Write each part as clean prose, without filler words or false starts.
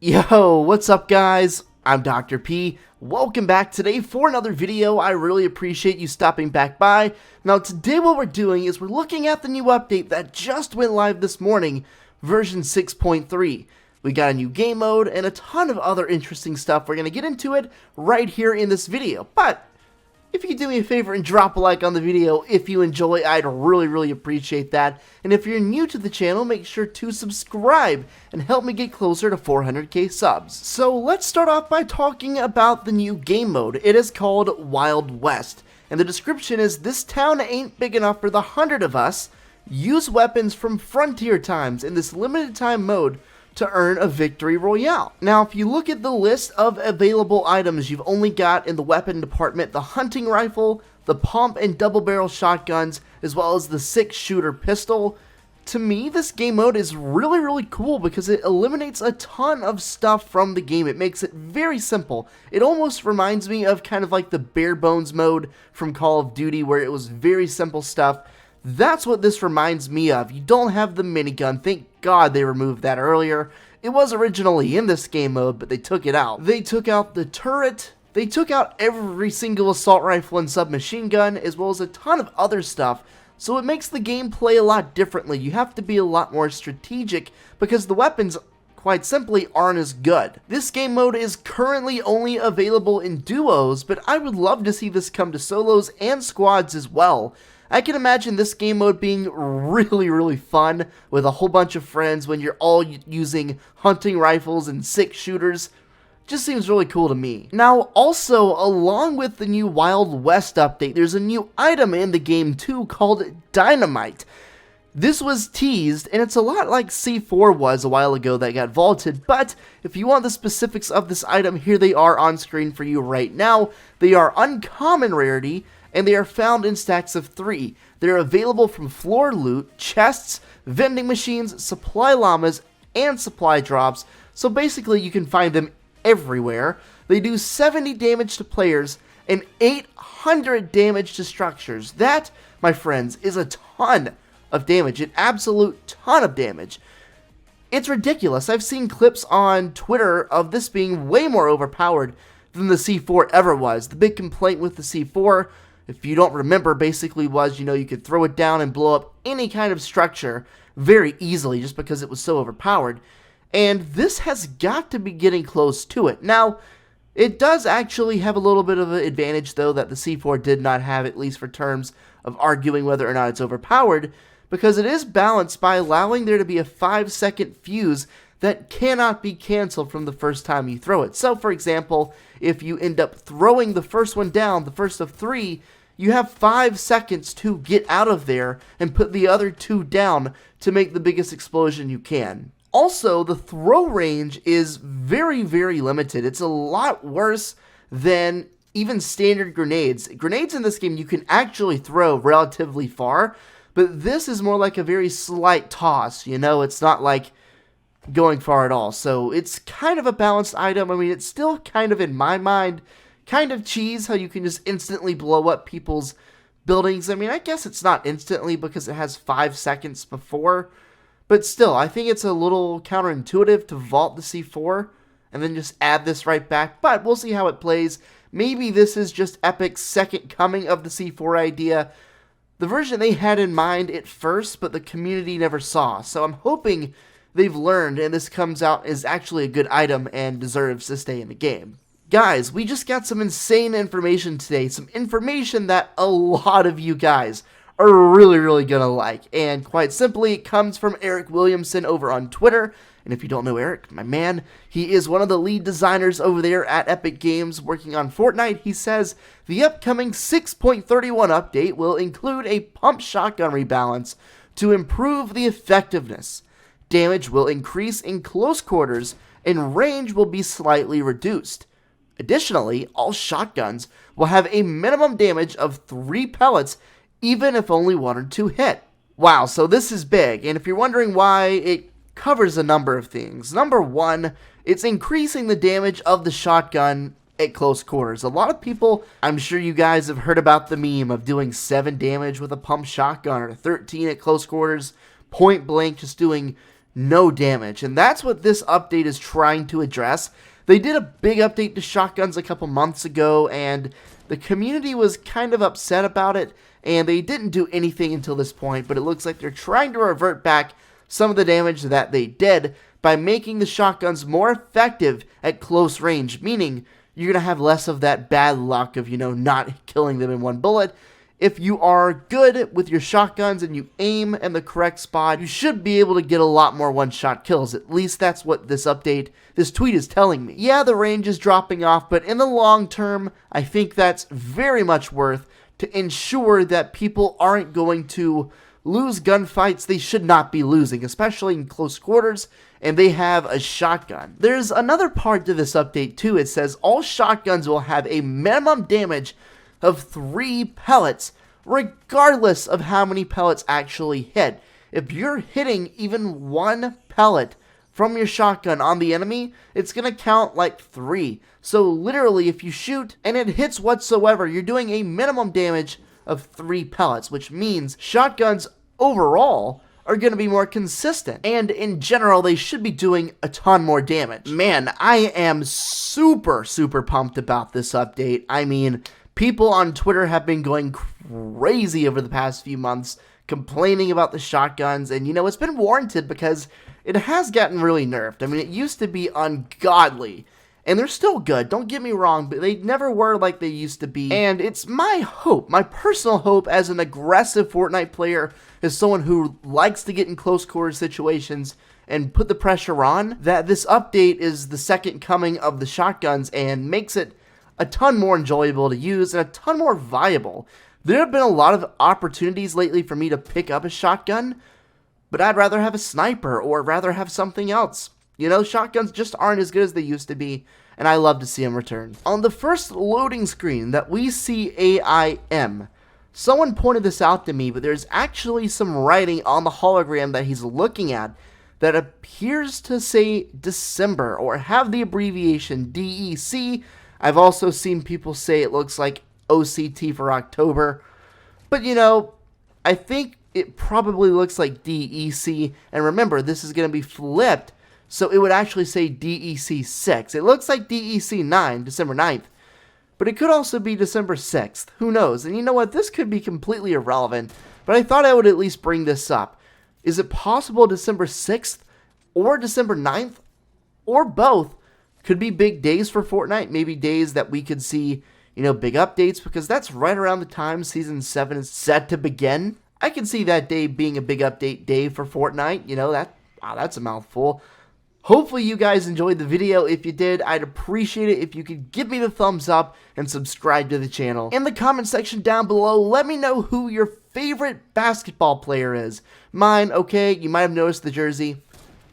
Yo, what's up guys? I'm Dr. P. Welcome back today for another video. I really appreciate you stopping back by. Now today what we're doing is we're looking at the new update that just went live this morning, version 6.3. We got a new game mode and a ton of other interesting stuff. We're going to get into it right here in this video. But if you could do me a favor and drop a like on the video if you enjoy, I'd really appreciate that. And if you're new to the channel, make sure to subscribe and help me get closer to 400k subs. So let's start off by talking about the new game mode. It is called Wild West, and the description is, this town ain't big enough for the 100 of us. Use weapons from frontier times in this limited time mode to earn a victory royale. Now, if you look at the list of available items, you've only got in the weapon department the hunting rifle, the pump and double barrel shotguns, as well as the 6-shooter pistol. To me, this game mode is really cool because it eliminates a ton of stuff from the game. It makes it very simple. It almost reminds me of kind of like the bare bones mode from Call of Duty, where it was very simple stuff. That's what this reminds me of. You don't have the minigun. Thank God they removed that earlier. It was originally in this game mode, but they took it out. They took out the turret. They took out every single assault rifle and submachine gun, as well as a ton of other stuff. So it makes the game play a lot differently. You have to be a lot more strategic because the weapons, quite simply, aren't as good. This game mode is currently only available in duos, but I would love to see this come to solos and squads as well. I can imagine this game mode being really fun with a whole bunch of friends when you're all using hunting rifles and 6-shooters. Just seems really cool to me. Now, also, along with the new Wild West update, there's a new item in the game too called Dynamite. This was teased, and it's a lot like C4 was a while ago that got vaulted, but if you want the specifics of this item, here they are on screen for you right now. They are uncommon rarity, and they are found in stacks of 3. They're available from floor loot, chests, vending machines, supply llamas, and supply drops, so basically you can find them everywhere. They do 70 damage to players and 800 damage to structures. That, my friends, is a ton of damage, an absolute ton of damage. It's ridiculous. I've seen clips on Twitter of this being way more overpowered than the C4 ever was. The big complaint with the C4, if you don't remember, basically was, you could throw it down and blow up any kind of structure very easily just because it was so overpowered. And this has got to be getting close to it. Now, it does actually have a little bit of an advantage, though, that the C4 did not have, at least for terms of arguing whether or not it's overpowered, because it is balanced by allowing there to be a 5-second fuse that cannot be canceled from the first time you throw it. So, for example, if you end up throwing the first one down, the first of 3, you have 5 seconds to get out of there and put the other 2 down to make the biggest explosion you can. Also, the throw range is very limited. It's a lot worse than even standard grenades. Grenades in this game you can actually throw relatively far, but this is more like a very slight toss, it's not like going far at all. So it's kind of a balanced item. I mean, it's still kind of, in my mind, kind of cheese how you can just instantly blow up people's buildings. I mean, I guess it's not instantly because it has 5 seconds before, but still, I think it's a little counterintuitive to vault the C4 and then just add this right back, but we'll see how it plays. Maybe this is just Epic's second coming of the C4 idea. The version they had in mind at first, but the community never saw, so I'm hoping they've learned and this comes out as actually a good item and deserves to stay in the game. Guys, we just got some insane information today, some information that a lot of you guys are really gonna like, and quite simply, it comes from Eric Williamson over on Twitter. And if you don't know Eric, my man, he is one of the lead designers over there at Epic Games working on Fortnite. He says, the upcoming 6.31 update will include a pump shotgun rebalance to improve the effectiveness. Damage will increase in close quarters, and range will be slightly reduced. Additionally, all shotguns will have a minimum damage of 3 pellets, even if only 1 or 2 hit. Wow, so this is big, and if you're wondering why, it covers a number of things. Number 1, it's increasing the damage of the shotgun at close quarters. A lot of people, I'm sure you guys have heard about the meme of doing 7 damage with a pump shotgun or 13 at close quarters, point blank, just doing no damage. And that's what this update is trying to address. They did a big update to shotguns a couple months ago, and the community was kind of upset about it, and they didn't do anything until this point, but it looks like they're trying to revert back some of the damage that they did by making the shotguns more effective at close range, meaning you're going to have less of that bad luck of, not killing them in one bullet. If you are good with your shotguns and you aim in the correct spot, you should be able to get a lot more one-shot kills. At least that's what this tweet is telling me. Yeah, the range is dropping off, but in the long term, I think that's very much worth to ensure that people aren't going to lose gunfights they should not be losing, especially in close quarters, and they have a shotgun. There's another part to this update too. It says all shotguns will have a minimum damage of 3 pellets, regardless of how many pellets actually hit. If you're hitting even 1 pellet from your shotgun on the enemy, it's going to count like 3. So literally, if you shoot and it hits whatsoever, you're doing a minimum damage of 3 pellets, which means shotguns overall are going to be more consistent, and in general they should be doing a ton more damage. Man, I am super pumped about this update. I mean, people on Twitter have been going crazy over the past few months complaining about the shotguns, and it's been warranted because it has gotten really nerfed. I mean, it used to be ungodly, and they're still good, don't get me wrong, but they never were like they used to be. And it's my hope, my personal hope as an aggressive Fortnite player, as someone who likes to get in close quarters situations and put the pressure on, that this update is the second coming of the shotguns and makes it a ton more enjoyable to use and a ton more viable. There have been a lot of opportunities lately for me to pick up a shotgun, but I'd rather have a sniper or rather have something else. Shotguns just aren't as good as they used to be, and I love to see them return. On the first loading screen that we see AIM, someone pointed this out to me, but there's actually some writing on the hologram that he's looking at that appears to say December or have the abbreviation DEC. I've also seen people say it looks like OCT for October, but I think it probably looks like DEC, and remember, this is going to be flipped, so it would actually say DEC 6. It looks like DEC 9, December 9th, but it could also be December 6th. Who knows? And you know what? This could be completely irrelevant, but I thought I would at least bring this up. Is it possible December 6th or December 9th or both could be big days for Fortnite? Maybe days that we could see, big updates, because that's right around the time Season 7 is set to begin. I can see that day being a big update day for Fortnite. That's a mouthful. Hopefully you guys enjoyed the video. If you did, I'd appreciate it if you could give me the thumbs up and subscribe to the channel. In the comment section down below, let me know who your favorite basketball player is. Mine, okay, you might have noticed the jersey.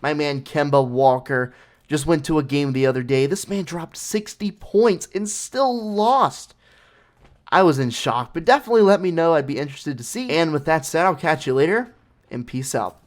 My man Kemba Walker just went to a game the other day. This man dropped 60 points and still lost. I was in shock, but definitely let me know. I'd be interested to see. And with that said, I'll catch you later, and peace out.